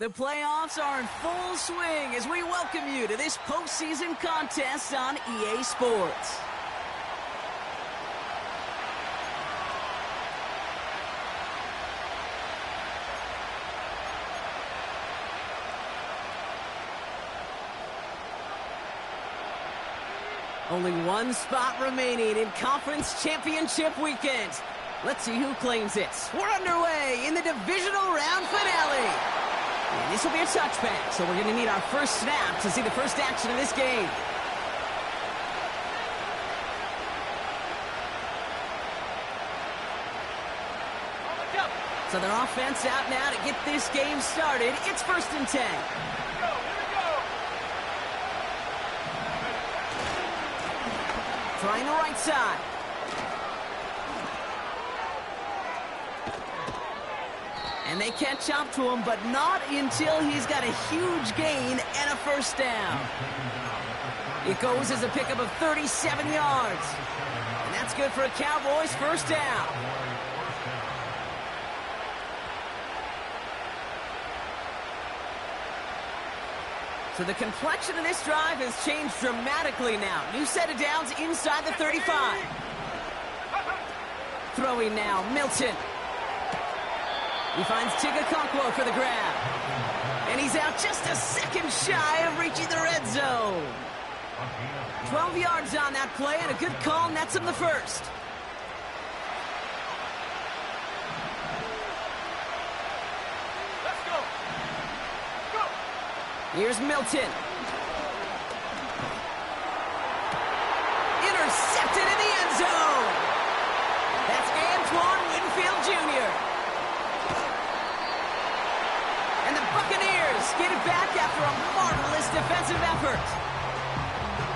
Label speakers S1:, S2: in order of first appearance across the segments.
S1: The playoffs are in full swing as we welcome you to this postseason contest on EA Sports. Only one spot remaining in Conference Championship Weekend. Let's see who claims it. We're underway in the Divisional Round Finale. And this will be a touchback, so we're going to need our first snap to see the first action of this game. So their offense out now to get this game started. It's 1st and 10. Trying the right side. And they catch up to him, but not until he's got a huge gain and a first down. It goes as a pickup of 37 yards. And that's good for a Cowboys first down. So the complexion of this drive has changed dramatically now. New set of downs inside the 35. Throwing now, Milton. He finds Tigakonkwo for the grab. And he's out just a second shy of reaching the red zone. 12 yards on that play, and a good call nets him the first. Here's Milton. Intercepted in the end zone. That's Antoine Winfield Jr. And the Buccaneers get it back after a marvelous defensive effort.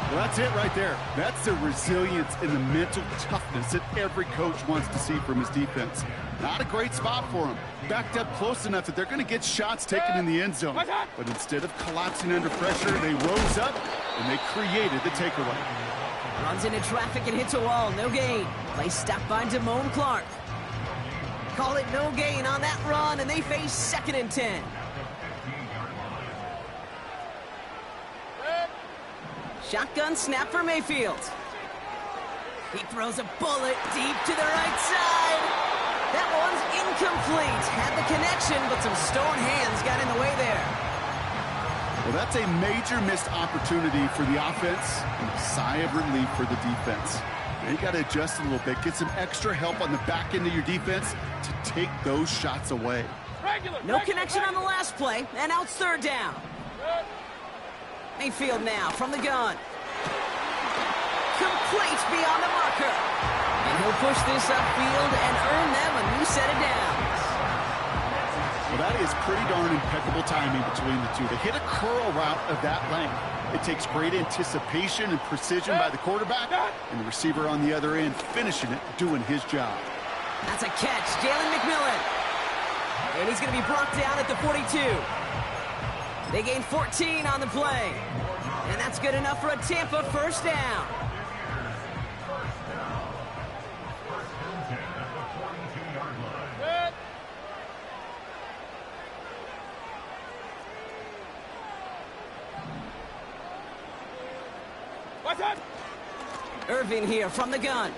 S2: Well, that's it right there. That's the resilience and the mental toughness that every coach wants to see from his defense. Not a great spot for him. Backed up close enough that they're going to get shots taken in the end zone. But instead of collapsing under pressure, they rose up and they created the takeaway.
S1: Runs into traffic and hits a wall. No gain. Play stopped by Damone Clark. Call it no gain on that run, and they face 2nd and 10. Shotgun snap for Mayfield. He throws a bullet deep to the right side. That one's incomplete. Had the connection, but some stone hands got in the way there.
S2: Well, that's a major missed opportunity for the offense and a sigh of relief for the defense. You got to adjust a little bit, get some extra help on the back end of your defense to take those shots away.
S1: No connection on the last play, and now it's 3rd down. Mayfield now from the gun. Complete beyond the marker. And he'll push this upfield and earn them a new set of downs.
S2: Well, that is pretty darn impeccable timing between the two. To hit a curl route of that length, it takes great anticipation and precision by the quarterback, and the receiver on the other end finishing it, doing his job.
S1: That's a catch, Jalen McMillan. And he's going to be brought down at the 42. They gain 14 on the play. And that's good enough for a Tampa first down. Irving here from the gun.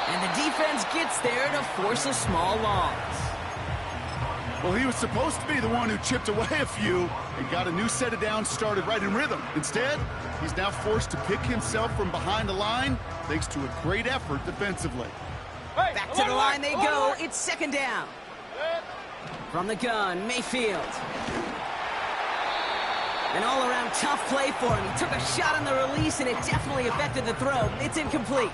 S1: And the defense gets there to force a small loss.
S2: Well, he was supposed to be the one who chipped away a few and got a new set of downs started right in rhythm. Instead, he's now forced to pick himself from behind the line thanks to a great effort defensively.
S1: Back to the line they go. It's 2nd down. From the gun, Mayfield. An all-around tough play for him. He took a shot on the release, and it definitely affected the throw. It's incomplete.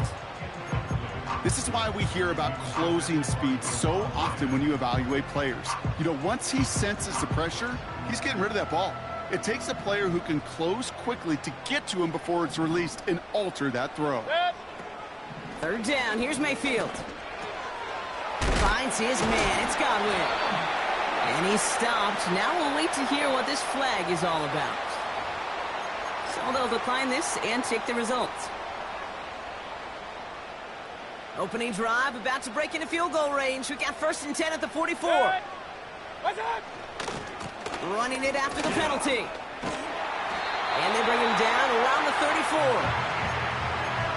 S2: This is why we hear about closing speed so often when you evaluate players. You know, once he senses the pressure, he's getting rid of that ball. It takes a player who can close quickly to get to him before it's released and alter that throw.
S1: 3rd down. Here's Mayfield. Finds his man. It's Godwin. And he's stopped. Now we'll wait to hear what this flag is all about. So they'll decline this and take the results. Opening drive, about to break into field goal range. We got 1st and 10 at the 44. running it after the penalty. And they bring him down around the 34.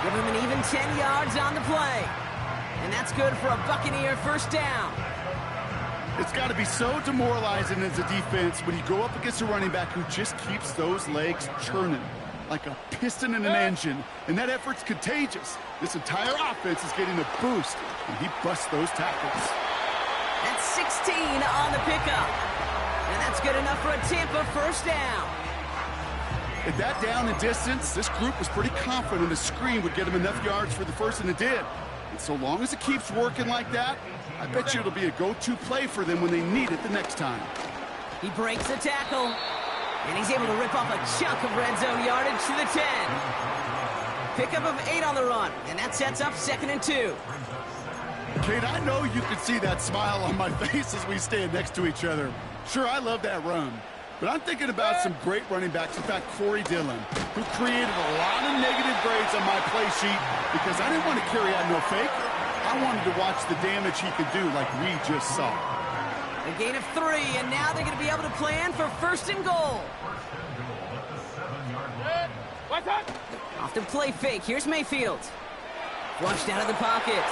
S1: Give him an even 10 yards on the play. And that's good for a Buccaneer first down.
S2: It's got to be so demoralizing as a defense when you go up against a running back who just keeps those legs churning like a piston in an engine, and that effort's contagious. This entire offense is getting a boost, and he busts those tackles.
S1: That's 16 on the pickup, and that's good enough for a Tampa first down.
S2: At that down and distance, this group was pretty confident a screen would get him enough yards for the first, and it did. And so long as it keeps working like that, I bet you it'll be a go-to play for them when they need it the next time.
S1: He breaks a tackle, and he's able to rip off a chunk of red zone yardage to the 10. Pickup of 8 on the run, and that sets up 2nd and 2.
S2: Kate, I know you can see that smile on my face as we stand next to each other. Sure, I love that run. But I'm thinking about some great running backs. In fact, Corey Dillon, who created a lot of negative grades on my play sheet because I didn't want to carry out no fake. I wanted to watch the damage he could do like we just saw.
S1: A gain of 3, and now they're going to be able to plan for 1st and goal. Off the play fake. Here's Mayfield. Flushed out of the pocket.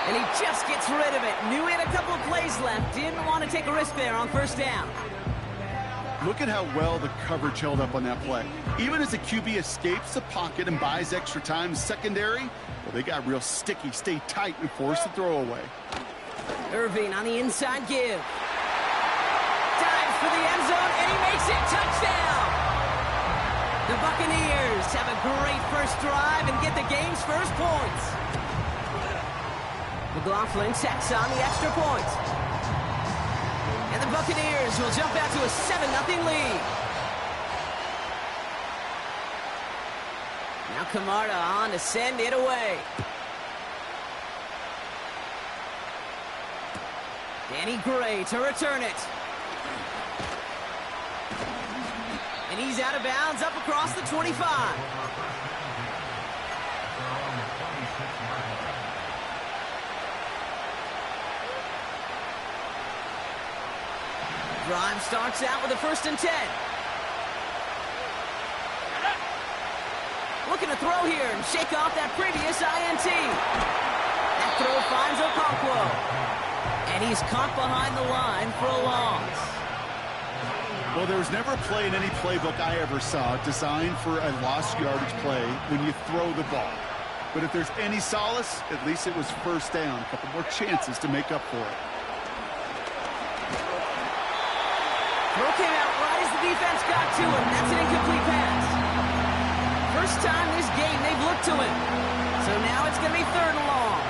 S1: And he just gets rid of it. Knew he had a couple of plays left. Didn't want to take a risk there on 1st down.
S2: Look at how well the coverage held up on that play. Even as the QB escapes the pocket and buys extra time secondary, well, they got real sticky, stay tight, and force the throw away.
S1: Irving on the inside give. Dives for the end zone, and he makes it. Touchdown! The Buccaneers have a great first drive and get the game's first points. McLaughlin tacks on the extra point. And the Buccaneers will jump out to a 7-0 lead. Now Camarda on to send it away. Danny Gray to return it. And he's out of bounds up across the 25. Drive starts out with a 1st and 10. Looking to throw here and shake off that previous INT. That throw finds Okonkwo. And he's caught behind the line for a loss.
S2: Well, there was never a play in any playbook I ever saw designed for a lost yardage play when you throw the ball. But if there's any solace, at least it was 1st down. A couple more chances to make up for it.
S1: Throw came out right as the defense got to him. That's an incomplete pass. First time this game they've looked to him. So now it's going to be 3rd and long.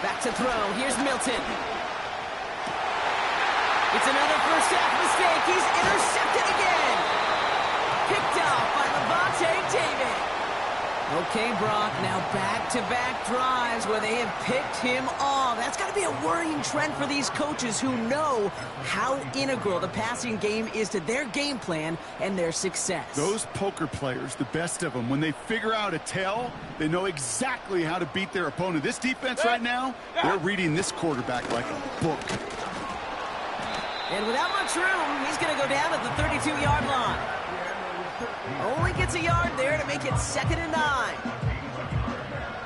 S1: Back to throw. Here's Milton. It's another first half mistake. He's intercepted again. Picked off by Levante David. Okay, Brock, now back-to-back drives where they have picked him off. That's got to be a worrying trend for these coaches who know how integral the passing game is to their game plan and their success.
S2: Those poker players, the best of them, when they figure out a tell, they know exactly how to beat their opponent. This defense right now, they're reading this quarterback like a book.
S1: And without much room, he's going to go down at the 32-yard line. Only gets a yard there to make it 2nd and 9.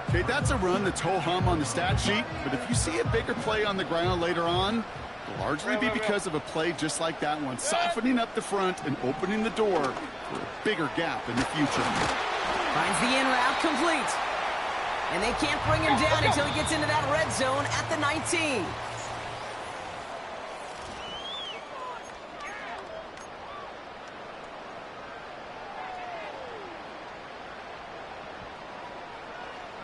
S2: Okay, that's a run that's ho-hum on the stat sheet, but if you see a bigger play on the ground later on, it'll largely be because of a play just like that one, softening up the front and opening the door for a bigger gap in the future.
S1: Finds the in route complete. And they can't bring him down until he gets into that red zone at the 19.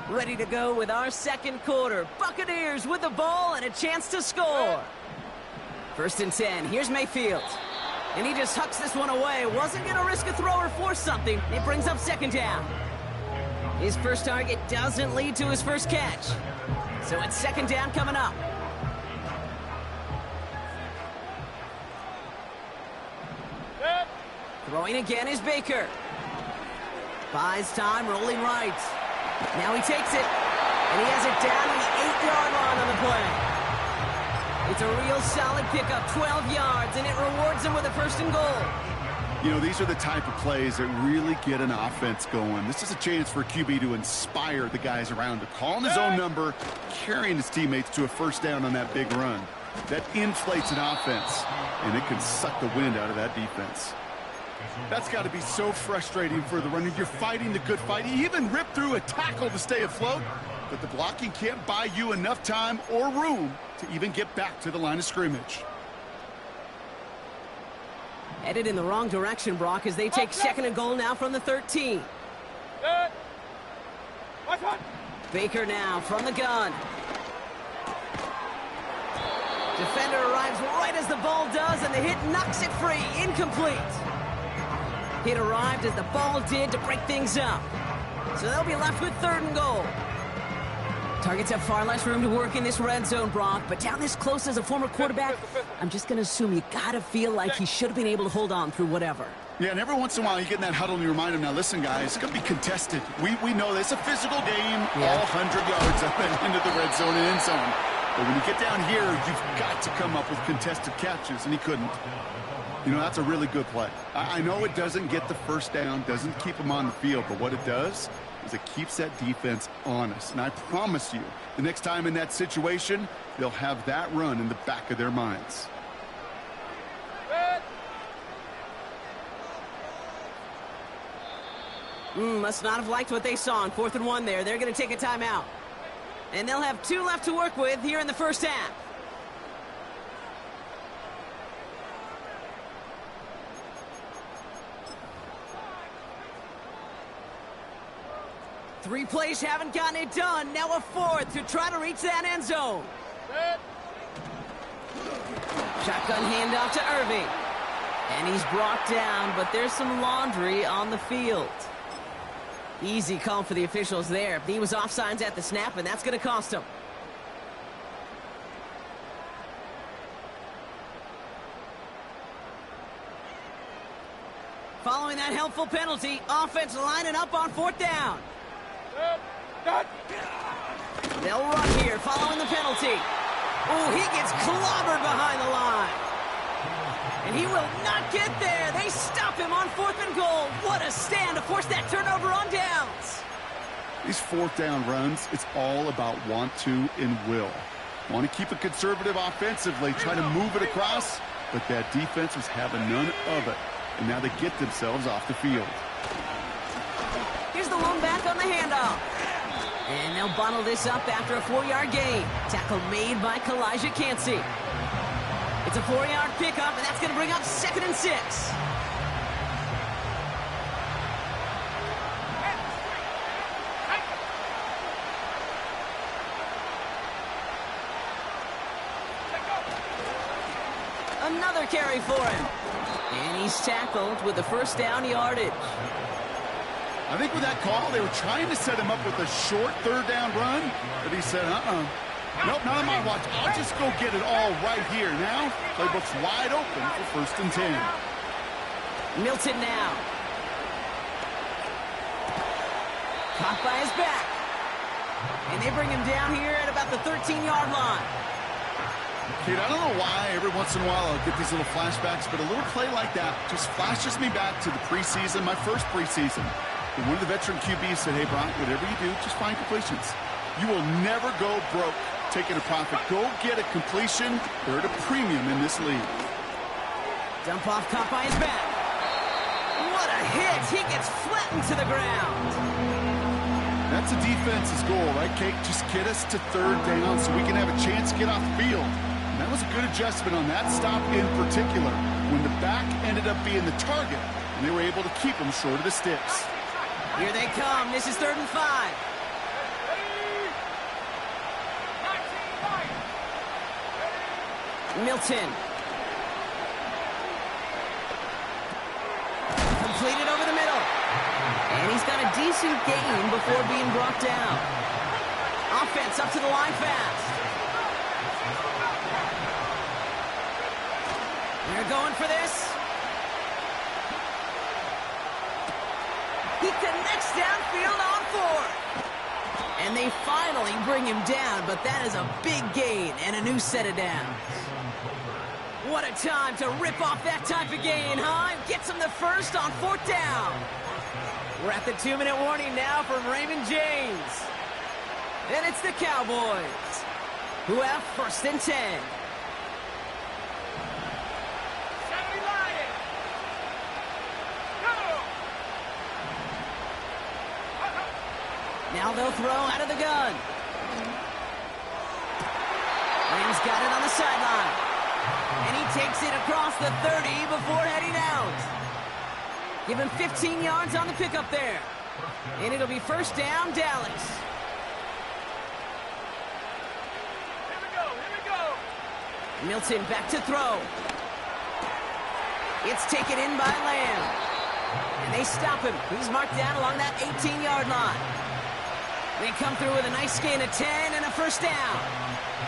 S1: Ready to go with our 2nd quarter. Buccaneers with the ball and a chance to score. 1st and 10. Here's Mayfield. And he just hucks this one away. Wasn't going to risk a throw or force something. It brings up 2nd down. His first target doesn't lead to his first catch. So it's 2nd down coming up. Throwing again is Baker. Buys time, rolling right. Now he takes it. And he has it down to the 8-yard line on the play. It's a real solid pickup, 12 yards, and it rewards him with a 1st and goal.
S2: You know, these are the type of plays that really get an offense going. This is a chance for a QB to inspire the guys around him. Calling his own number, carrying his teammates to a 1st down on that big run. That inflates an offense, and it can suck the wind out of that defense. That's got to be so frustrating for the runner. You're fighting the good fight. You even ripped through a tackle to stay afloat, but the blocking can't buy you enough time or room to even get back to the line of scrimmage.
S1: Headed in the wrong direction, Brock, as they take 2nd and goal now from the 13. Baker now from the gun. Defender arrives right as the ball does, and the hit knocks it free. Incomplete. Hit arrived as the ball did to break things up. So they'll be left with 3rd and goal. Targets have far less room to work in this red zone, Brock, but down this close as a former quarterback, I'm just going to assume you got to feel like he should have been able to hold on through whatever.
S2: Yeah, and every once in a while you get in that huddle and you remind him, now listen, guys, it's going to be contested. We know this. It's a physical game, all 100 yards up and into the red zone and end zone. But when you get down here, you've got to come up with contested catches, and he couldn't. You know, that's a really good play. I know it doesn't get the 1st down, doesn't keep him on the field, but what it does is it keeps that defense honest. And I promise you, the next time in that situation, they'll have that run in the back of their minds.
S1: Must not have liked what they saw on 4th and 1 there. They're going to take a timeout. And they'll have 2 left to work with here in the 1st half. Three plays haven't gotten it done. Now a 4th to try to reach that end zone. Shotgun handoff to Irving. And he's brought down, but there's some laundry on the field. Easy call for the officials there. He was offsides at the snap, and that's going to cost him. Following that helpful penalty, offense lining up on 4th down. They'll run here following the penalty. Oh, he gets clobbered behind the line. And he will not get there. They stop him on 4th and goal. What a stand to force that turnover on downs.
S2: These 4th down runs, it's all about want to and will. Want to keep it conservative offensively, try to move it across, but that defense was having none of it. And now they get themselves off the field.
S1: Here's the one back on the handoff. And they'll bottle this up after a 4-yard gain. Tackle made by Kalijah Cansey. It's a 4-yard pickup, and that's going to bring up 2nd and 6. Another carry for him. And he's tackled with the 1st down yardage.
S2: I think with that call, they were trying to set him up with a short 3rd down run, but he said, nope, not on my watch. I'll just go get it all right here. Now, playbook's wide open for 1st and 10.
S1: Milton now. Caught by his back. And they bring him down here at about the 13-yard line.
S2: Kid, I don't know why every once in a while I'll get these little flashbacks, but a little play like that just flashes me back to the preseason, my first preseason. And one of the veteran QBs said, hey, Brock, whatever you do, just find completions. You will never go broke taking a profit. Go get a completion. They're at a premium in this league.
S1: Dump off caught by his back. What a hit. He gets flattened to the ground.
S2: That's a defense's goal, right, Kate? Just get us to 3rd down so we can have a chance to get off the field. And that was a good adjustment on that stop in particular, when the back ended up being the target, and they were able to keep him short of the sticks.
S1: Here they come. This is 3rd and 5. Milton. Completed over the middle. And he's got a decent gain before being brought down. Offense up to the line fast. They're going for this. He connects downfield on 4. And they finally bring him down, but that is a big gain and a new set of downs. What a time to rip off that type of gain, huh? Gets him the first on 4th down. We're at the 2-minute warning now from Raymond James. And it's the Cowboys, who have 1st and 10. Now they'll throw out of the gun. Rams got it on the sideline. And he takes it across the 30 before heading out. Give him 15 yards on the pickup there. And it'll be 1st down, Dallas.
S3: Here we go.
S1: Milton back to throw. It's taken in by Lamb. And they stop him. He's marked down along that 18-yard line. They come through with a nice gain of 10 and a 1st down.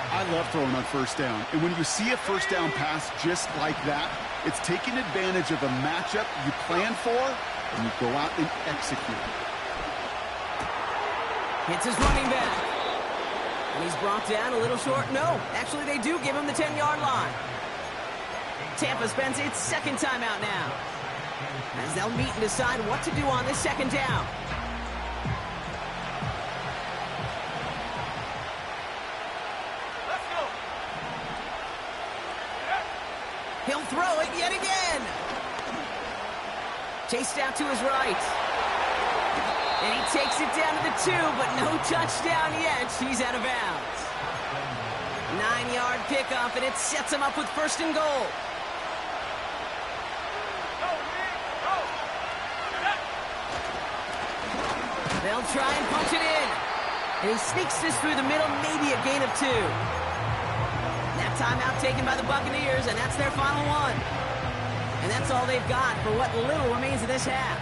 S2: I love throwing on 1st down. And when you see a 1st down pass just like that, it's taking advantage of a matchup you plan for, and you go out and execute.
S1: Hits his running back. And he's brought down a little short. No, actually they do give him the 10-yard line. Tampa spends its 2nd time out now, as they'll meet and decide what to do on this 2nd down. He'll throw it yet again. Chased out to his right. And he takes it down to the 2, but no touchdown yet. He's out of bounds. 9-yard pickup, and it sets him up with 1st and goal. They'll try and punch it in. And he sneaks this through the middle, maybe a gain of 2. That timeout taken by the Buccaneers, and that's their final one. And that's all they've got for what little remains of this half.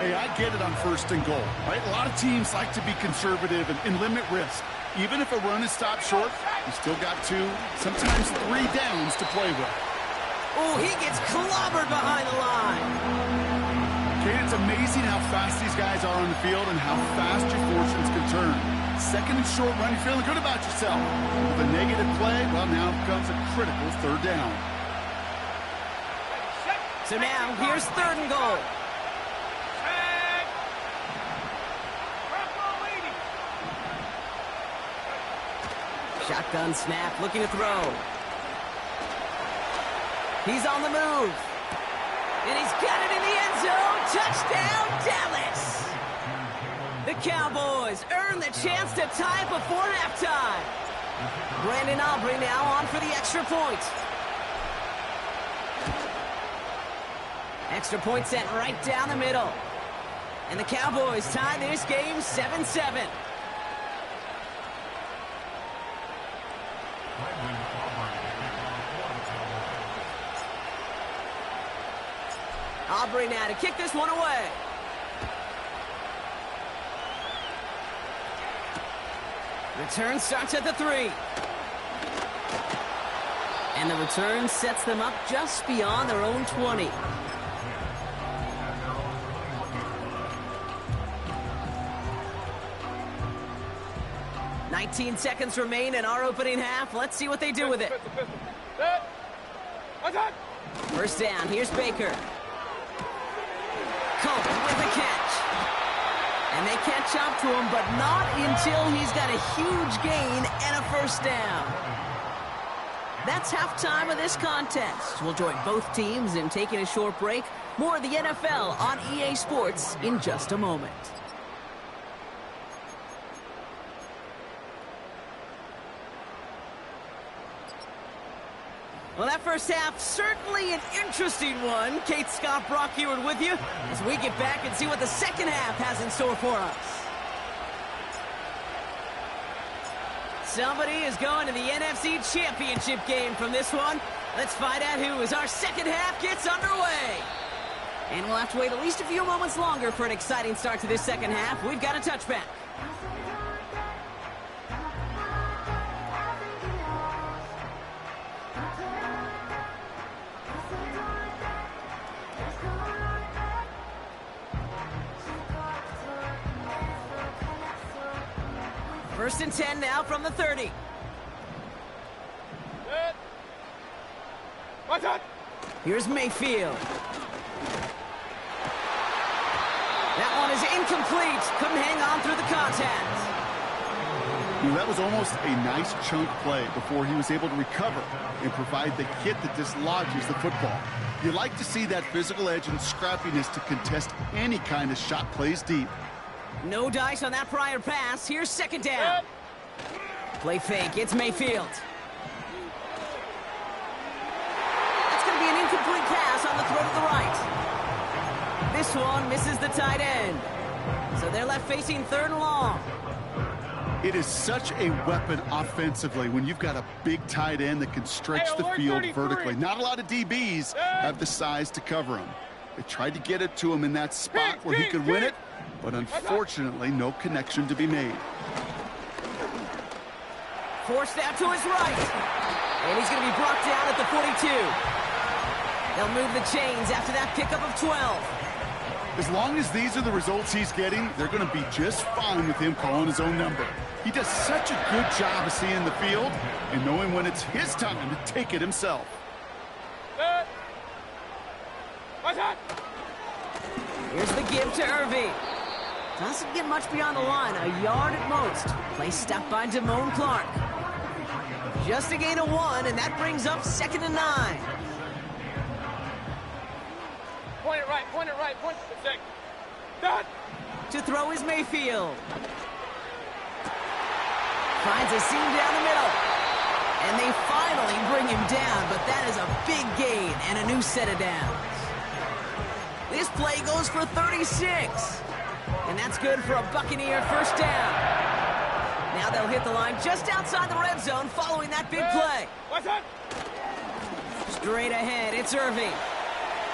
S2: Hey, I get it on 1st and goal, right? A lot of teams like to be conservative and limit risk. Even if a run is stopped short, you still got 2, sometimes 3 downs to play with.
S1: Oh, he gets clobbered behind the line.
S2: Kate, it's amazing how fast these guys are on the field and how fast your fortunes can turn. 2nd and short run, you're feeling good about yourself. With a negative play, well, now comes a critical 3rd down.
S1: So now, here's 3rd and goal. Shotgun snap, looking to throw. He's on the move. And he's got it in the end zone. Touchdown, Dallas! The Cowboys earn the chance to tie it before halftime. Brandon Aubrey now on for the extra point. Extra point sent right down the middle. And the Cowboys tie this game 7-7. Aubrey now to kick this one away. Return starts at the 3. And the return sets them up just beyond their own 20. "19 seconds remain in our opening half. Let's see what they do with it. 1st down, here's Baker. Coleman with a catch. And they catch up to him, but not until he's got a huge gain and a 1st down. That's halftime of this contest. We'll join both teams in taking a short break. More of the NFL on EA Sports in just a moment. Well, that first half, certainly an interesting one. Kate, Scott, Brock Heward with you as we get back and see what the second half has in store for us. Somebody is going to the NFC Championship game from this one. Let's find out who as our second half gets underway. And we'll have to wait at least a few moments longer for an exciting start to this second half. We've got a touchback. First and 10 now from the 30. Here's Mayfield. That one is incomplete. Couldn't hang on through the contact.
S2: That was almost a nice chunk play before he was able to recover and provide the hit that dislodges the football. You like to see that physical edge and scrappiness to contest any kind of shot plays deep.
S1: No dice on that prior pass. Here's second down. Play fake. It's Mayfield. That's going to be an incomplete pass on the throw to the right. This one misses the tight end. So they're left facing third and long.
S2: It is such a weapon offensively when you've got a big tight end that can stretch the field vertically. Not a lot of DBs have the size to cover him. They tried to get it to him in that spot where he could win it, but unfortunately, no connection to be made.
S1: Forced out to his right. And he's going to be brought down at the 42. They'll move the chains after that pickup of 12.
S2: As long as these are the results he's getting, they're going to be just fine with him calling his own number. He does such a good job of seeing the field and knowing when it's his time to take it himself.
S1: Here's the give to Irving. Doesn't get much beyond the line, a yard at most. Play stopped by Damone Clark. Just a gain of 1, and that brings up 2nd and 9.
S3: Point it right, point it right, point it sick.
S1: To throw is Mayfield. Finds a seam down the middle. And they finally bring him down, but that is a big gain and a new set of downs. This play goes for 36. And that's good for a Buccaneer first down. Now they'll hit the line just outside the red zone following that big play. Straight ahead, it's Irving.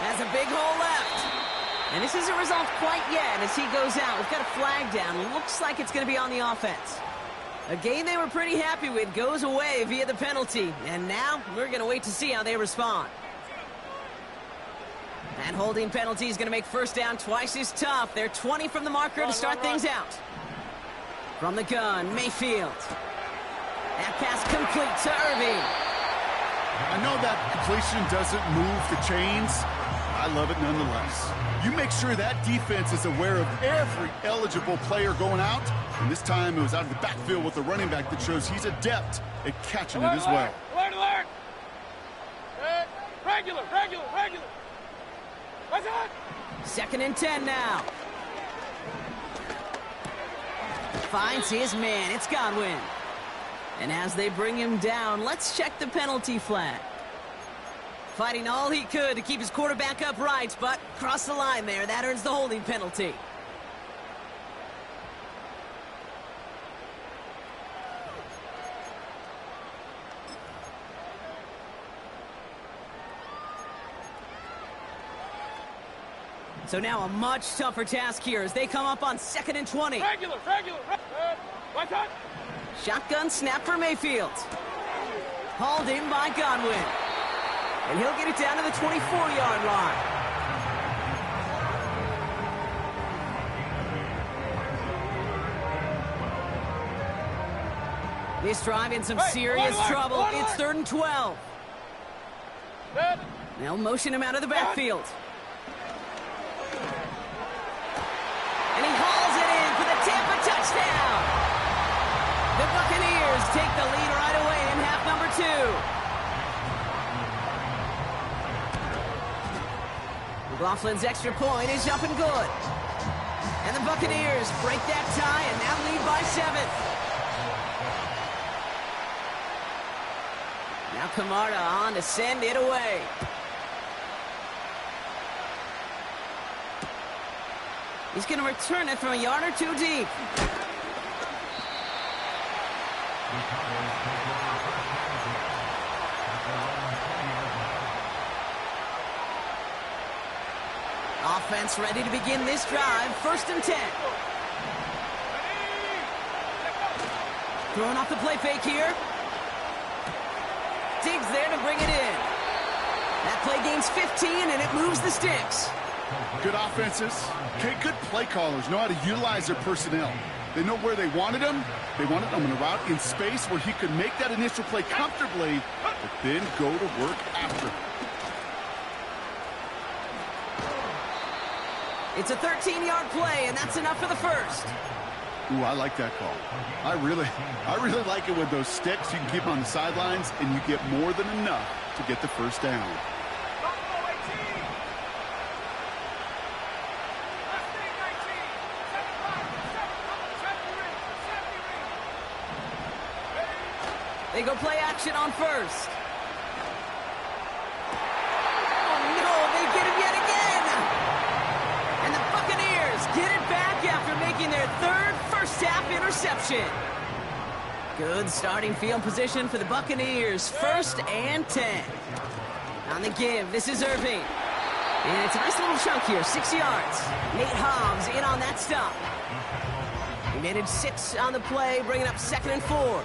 S1: Has a big hole left. And this isn't resolved quite yet as he goes out. We've got a flag down. Looks like it's going to be on the offense. A game they were pretty happy with goes away via the penalty. And now we're going to wait to see how they respond. That holding penalty is going to make first down twice as tough. They're 20 from the marker to start things out. From the gun, Mayfield. That pass complete to Irving.
S2: I know that completion doesn't move the chains. I love it nonetheless. You make sure that defense is aware of every eligible player going out. And this time it was out of the backfield with the running back that shows he's adept at catching it as well.
S3: Alert! Regular! What's that?
S1: 2nd and 10 now. Finds his man. It's Godwin. And as they bring him down, let's check the penalty flag. Fighting all he could to keep his quarterback upright, but crossed the line there. That earns the holding penalty. So now a much tougher task here as they come up on 2nd and 20.
S3: Regular. What's that?
S1: Shotgun snap for Mayfield. Hauled in by Godwin. And he'll get it down to the 24-yard line. This drive in some serious trouble. It's 3rd and 12. They'll motion him out of the backfield. And he hauls it in for the Tampa touchdown. The Buccaneers take the lead right away in half number 2. McLaughlin's extra point is up and good. And the Buccaneers break that tie and now lead by 7. Now Camarda on to send it away. He's going to return it from a yard or 2 deep. Offense ready to begin this drive. 1st and 10. Throwing off the play fake here. Diggs there to bring it in. That play gains 15 and it moves the sticks.
S2: Good offenses. Okay, good play callers know how to utilize their personnel. They know where they wanted him. They wanted him in a route in space where he could make that initial play comfortably, but then go to work after.
S1: It's a 13-yard play, and that's enough for the first.
S2: Ooh, I like that call. I really like it with those sticks. You can keep them on the sidelines, and you get more than enough to get the first down.
S1: They go play action on first. Oh, no, they get him yet again. And the Buccaneers get it back after making their third first-half interception. Good starting field position for the Buccaneers. 1st and 10. On the give, this is Irving. And it's a nice little chunk here, 6 yards. Nate Hobbs in on that stop. He netted 6 on the play, bringing up 2nd and 4.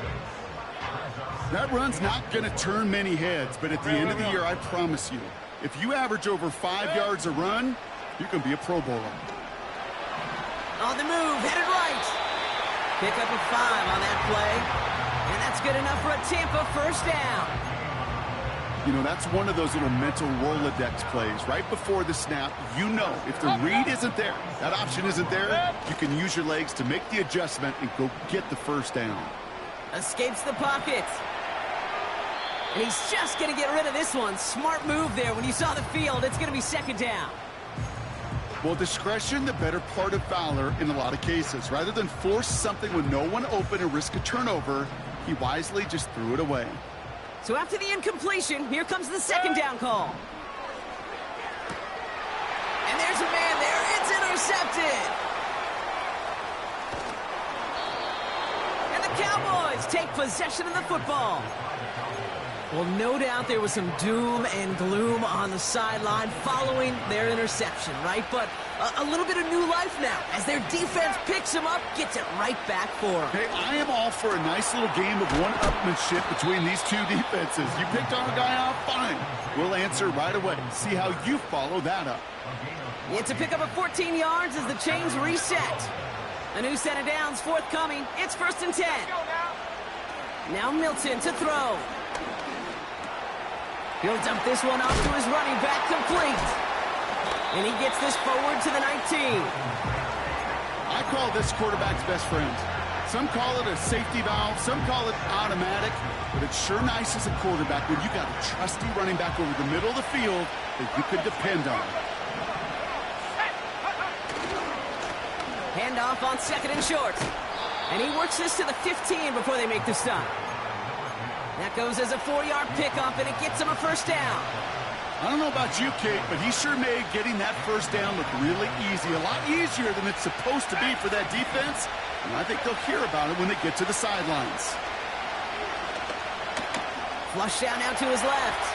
S2: That run's not going to turn many heads, but at the end of the year, I promise you, if you average over 5 yards a run, you can be a Pro Bowler.
S1: On the move, headed right. Pick up a 5 on that play. And that's good enough for a Tampa first down.
S2: You know, that's one of those little mental Rolodex plays. Right before the snap, you know if the read isn't there, that option isn't there, you can use your legs to make the adjustment and go get the first down.
S1: Escapes the pocket. And he's just going to get rid of this one. Smart move there. When you saw the field, it's going to be 2nd down.
S2: Well, discretion, the better part of valor in a lot of cases. Rather than force something with no one open and risk a turnover, he wisely just threw it away.
S1: So after the incompletion, here comes the 2nd down call. And there's a man there. It's intercepted. And the Cowboys take possession of the football. Well, no doubt there was some doom and gloom on the sideline following their interception, right? But a little bit of new life now as their defense picks them up, gets it right back for them.
S2: Hey, I am all for a nice little game of one-upmanship between these two defenses. You picked our guy out, fine. We'll answer right away. See how you follow that up.
S1: It's a pickup of 14 yards as the chains reset. A new set of downs forthcoming. It's 1st and 10. Now Milton to throw. He'll dump this one off to his running back, complete. And he gets this forward to the 19.
S2: I call this quarterback's best friend. Some call it a safety valve, some call it automatic, but it's sure nice as a quarterback when you got a trusty running back over the middle of the field that you could depend on.
S1: Handoff on 2nd and short. And he works this to the 15 before they make the stop. That goes as a 4-yard pickup, and it gets him a first down.
S2: I don't know about you, Kate, but he sure made getting that first down look really easy. A lot easier than it's supposed to be for that defense. And I think they'll hear about it when they get to the sidelines.
S1: Flush down now to his left.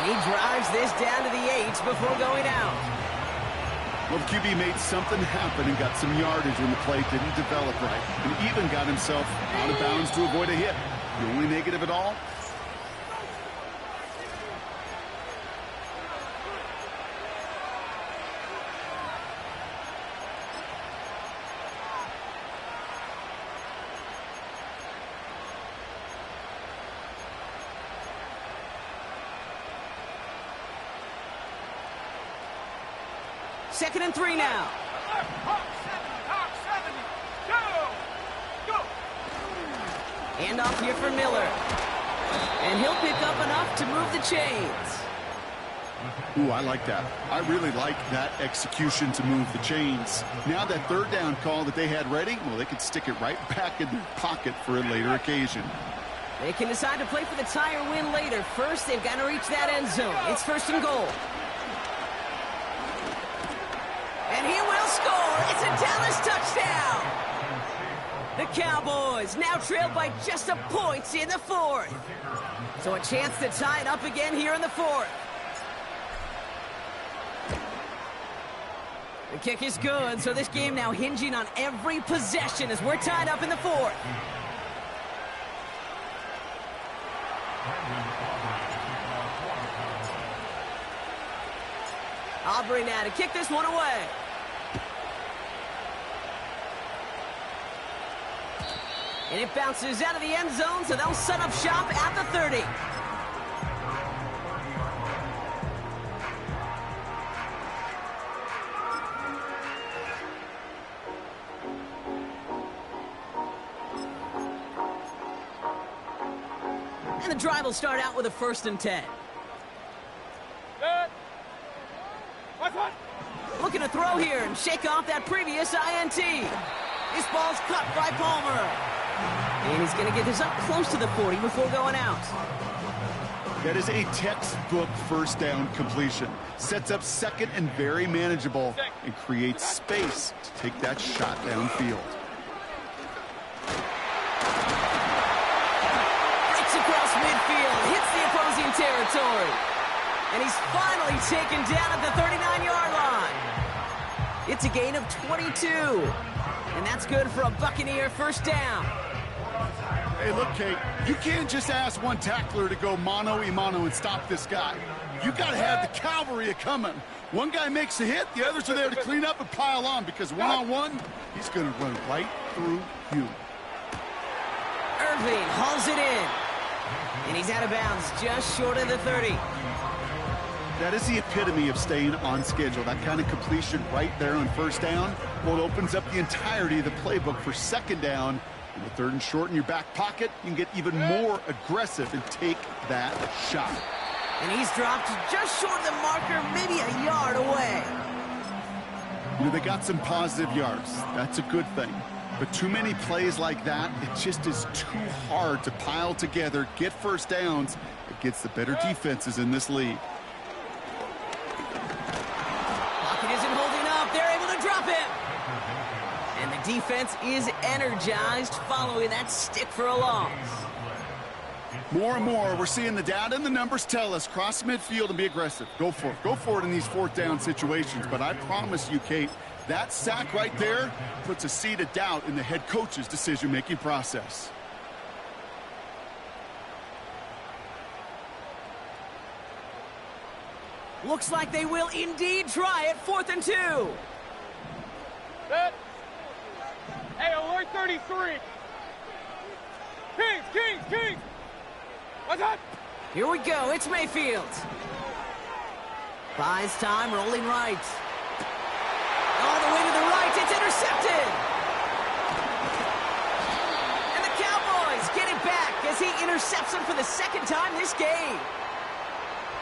S1: And he drives this down to the 8 before going out.
S2: Well, the QB made something happen and got some yardage when the play didn't develop right. And even got himself out of bounds to avoid a hit. The only negative at all?
S1: Second and 3 now. Handoff here for Miller. And he'll pick up enough to move the chains.
S2: Ooh, I like that. I really like that execution to move the chains. Now that 3rd down call that they had ready, well, they could stick it right back in their pocket for a later occasion.
S1: They can decide to play for the tie or win later. First, they've got to reach that end zone. It's 1st and goal. And he will score. It's a Dallas touchdown. The Cowboys now trailed by just a point in the 4th. So a chance to tie it up again here in the 4th. The kick is good, so this game now hinging on every possession as we're tied up in the 4th. Aubrey now to kick this one away. And it bounces out of the end zone, so they'll set up shop at the 30. And the drive will start out with a 1st and 10. Looking to throw here and shake off that previous INT. This ball's cut by Palmer. And he's going to get this up close to the 40 before going out.
S2: That is a textbook 1st down completion. Sets up 2nd and very manageable and creates space to take that shot downfield.
S1: Breaks across midfield, hits the opposing territory. And he's finally taken down at the 39-yard line. It's a gain of 22. And that's good for a Buccaneer 1st down.
S2: Hey, look, Kate, you can't just ask one tackler to go mano-a-mano and stop this guy. You got to have the cavalry coming. One guy makes a hit, the others are there to clean up and pile on, because one-on-one, he's going to run right through you.
S1: Irving hauls it in. And he's out of bounds just short of the 30.
S2: That is the epitome of staying on schedule. That kind of completion right there on 1st down. Well, it opens up the entirety of the playbook for 2nd down. And with 3rd and short in your back pocket, you can get even more aggressive and take that shot.
S1: And he's dropped just short of the marker, maybe a yard away.
S2: You know, they got some positive yards. That's a good thing. But too many plays like that, it just is too hard to pile together, get 1st downs against the better defenses in this league.
S1: Pocket isn't holding up. They're able to drop him. And the defense is energized following that stick for a loss.
S2: More and more, we're seeing the data and the numbers tell us cross midfield and be aggressive. Go for it. Go for it in these 4th down situations. But I promise you, Kate, that sack right there puts a seed of doubt in the head coach's decision-making process.
S1: Looks like they will indeed try it. 4th and 2.
S3: Set. Hey, alert 33. Kings. What's up?
S1: Here we go. It's Mayfield. Buys time, rolling right. All the way to the right. It's intercepted. And the Cowboys get it back as he intercepts him for the 2nd time this game.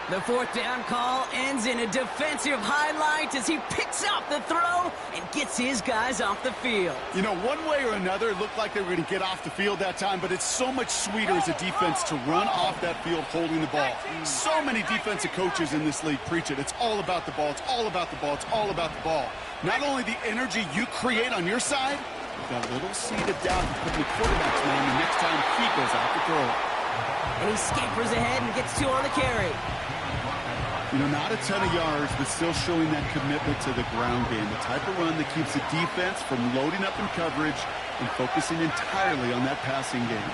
S1: The 4th down call ends in a defensive highlight as he picks up the throw and gets his guys off the field.
S2: You know, one way or another, it looked like they were going to get off the field that time, but it's so much sweeter as a defense to run off that field holding the ball. So many defensive coaches in this league preach it. It's all about the ball. It's all about the ball. It's all about the ball. Not only the energy you create on your side, but that little seed of doubt you put in the quarterback's mind the next time he goes out to throw.
S1: And he scampers ahead and gets 2 on the carry.
S2: You know, not a ton of yards, but still showing that commitment to the ground game. The type of run that keeps the defense from loading up in coverage and focusing entirely on that passing game.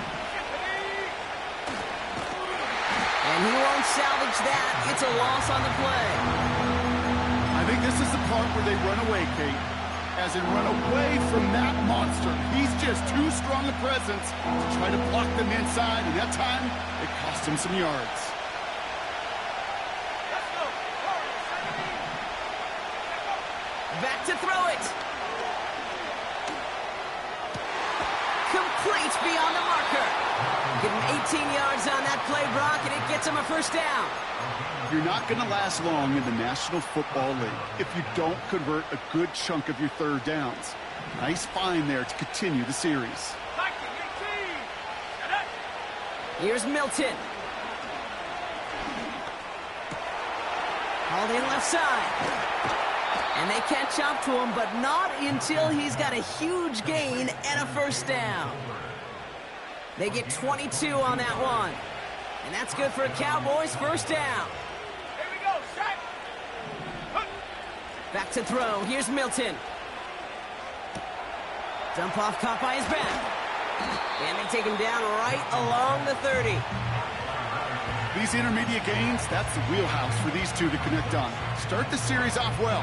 S1: And he won't salvage that. It's a loss on the play.
S2: I think this is the part where they run away, Kate. As in run away from that monster. He's just too strong a presence to try to block them inside, and that time, it cost him some yards.
S1: Back to throw it. Complete beyond the marker. Give him 18 yards on that play, Brock, and it gets him a 1st down.
S2: You're not going to last long in the National Football League if you don't convert a good chunk of your 3rd downs. Nice find there to continue the series.
S1: Here's Milton. Hauled in left side. And they catch up to him, but not until he's got a huge gain and a 1st down. They get 22 on that one. And that's good for a Cowboys 1st down.
S3: Here we go, set.
S1: Back to throw. Here's Milton. Dump off caught by his back. And they take him down right along the 30.
S2: These intermediate gains, that's the wheelhouse for these two to connect on. Start the series off well.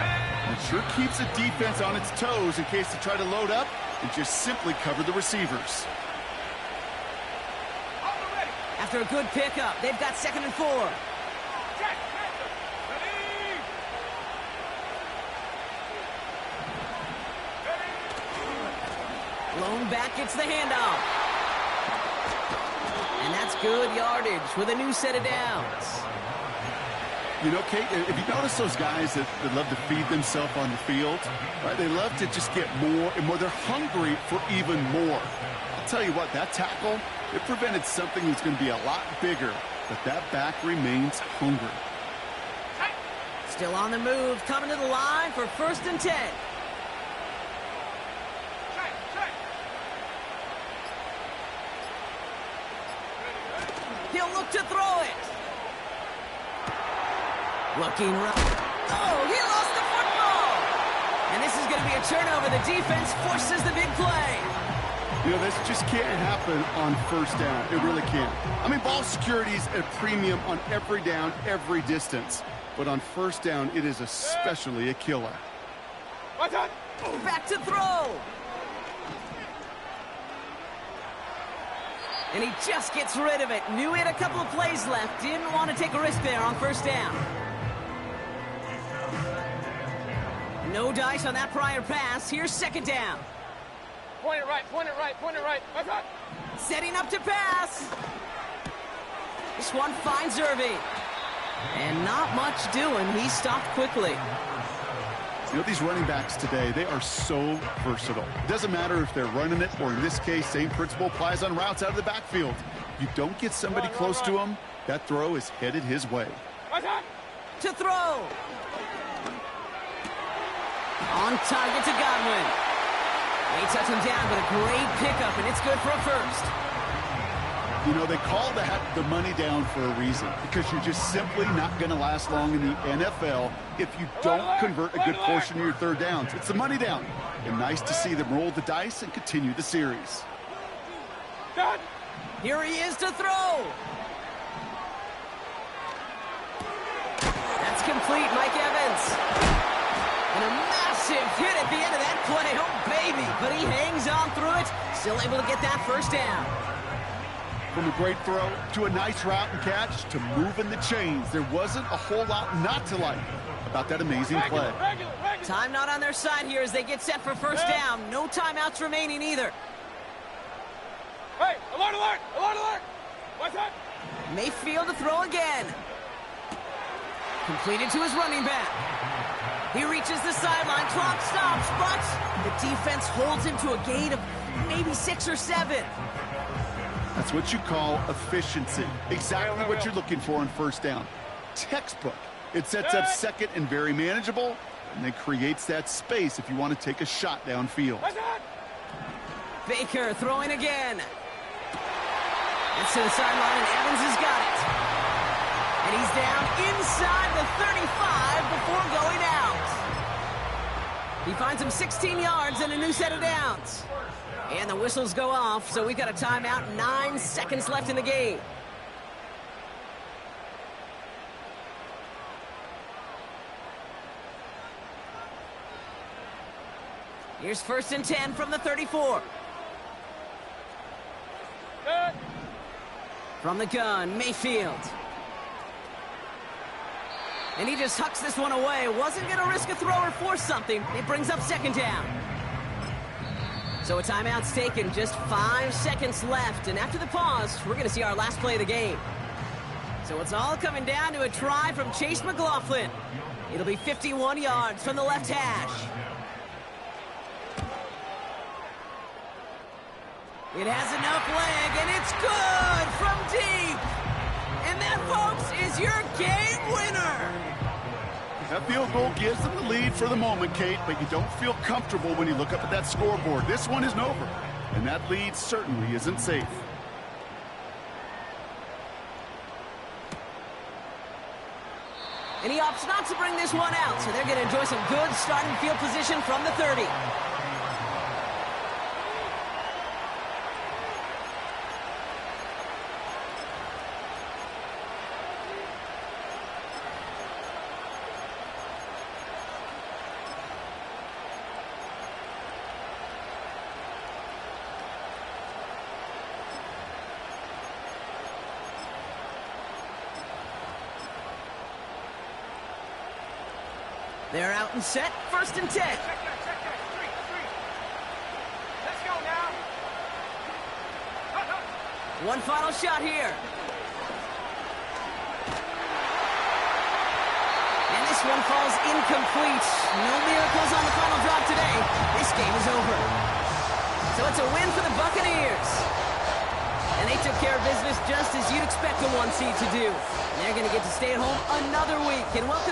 S2: It sure keeps the defense on its toes in case they try to load up and just simply cover the receivers.
S1: After a good pickup, they've got 2nd and 4.
S3: Check. Ready.
S1: Lone back gets the handoff. And that's good yardage with a new set of downs.
S2: You know, Kate, if you notice those guys that love to feed themselves on the field, right? They love to just get more and more. They're hungry for even more. I'll tell you what, that tackle, it prevented something that's going to be a lot bigger, but that back remains hungry.
S1: Still on the move, coming to the line for 1st and 10. He'll look to throw it. Looking right. Oh, he lost the football. And this is going to be a turnover. The defense forces the big play.
S2: You know, this just can't happen on 1st down. It really can't. I mean, ball security is at premium on every down, every distance. But on 1st down, it is especially a killer.
S1: Back to throw. And he just gets rid of it. Knew he had a couple of plays left. Didn't want to take a risk there on 1st down. No dice on that prior pass. Here's 2nd down.
S3: Point it right.
S1: Setting up to pass. This one finds Irving. And not much doing. He stopped quickly.
S2: You know, these running backs today, they are so versatile. It doesn't matter if they're running it, or in this case, same principle applies on routes out of the backfield. You don't get somebody close to him, that throw is headed his way.
S1: To throw. On target to Godwin. They touch him down, but a great pickup, and it's good for a 1st.
S2: You know, they call that the money down for a reason, because you're just simply not going to last long in the NFL if you don't convert a good portion of your 3rd downs. It's the money down. And nice to see them roll the dice and continue the series.
S1: Here he is to throw. That's complete, Mike Evans. And a massive hit at the end of that play. Oh, baby. But he hangs on through it. Still able to get that 1st down.
S2: From a great throw to a nice route and catch to moving the chains, there wasn't a whole lot not to like about that amazing play.
S1: Time not on their side here as they get set for 1st down. No timeouts remaining either.
S3: Hey, alert! What's up?
S1: Mayfield to throw again. Completed to his running back. He reaches the sideline. Clock stops, but the defense holds him to a gain of maybe 6 or 7.
S2: That's what you call efficiency. Exactly what you're looking for on 1st down. Textbook. It sets up 2nd and very manageable, and then creates that space if you want to take a shot downfield.
S1: Baker throwing again. It's to the sideline, and Evans has got it. And he's down inside the 35 before going out. He finds him 16 yards and a new set of downs. And the whistles go off, so we've got a timeout. 9 seconds left in the game. Here's 1st and 10 from the 34. From the gun, Mayfield. And he just hucks this one away. Wasn't going to risk a throw or force something. It brings up 2nd down. So a timeout's taken, just 5 seconds left. And after the pause, we're going to see our last play of the game. So it's all coming down to a try from Chase McLaughlin. It'll be 51 yards from the left hash. It has enough leg, and it's good from deep. And that, folks, is your game winner.
S2: That field goal gives them the lead for the moment, Kate, but you don't feel comfortable when you look up at that scoreboard. This one isn't over, and that lead certainly isn't safe.
S1: And he opts not to bring this one out, so they're going to enjoy some good starting field position from the 30. They're out and set, 1st and 10.
S3: Check that. 3. Let's go now.
S1: One final shot here. And this one falls incomplete. No miracles on the final drive today. This game is over. So it's a win for the Buccaneers. And they took care of business just as you'd expect a 1 seed to do. They're going to get to stay at home another week and welcome in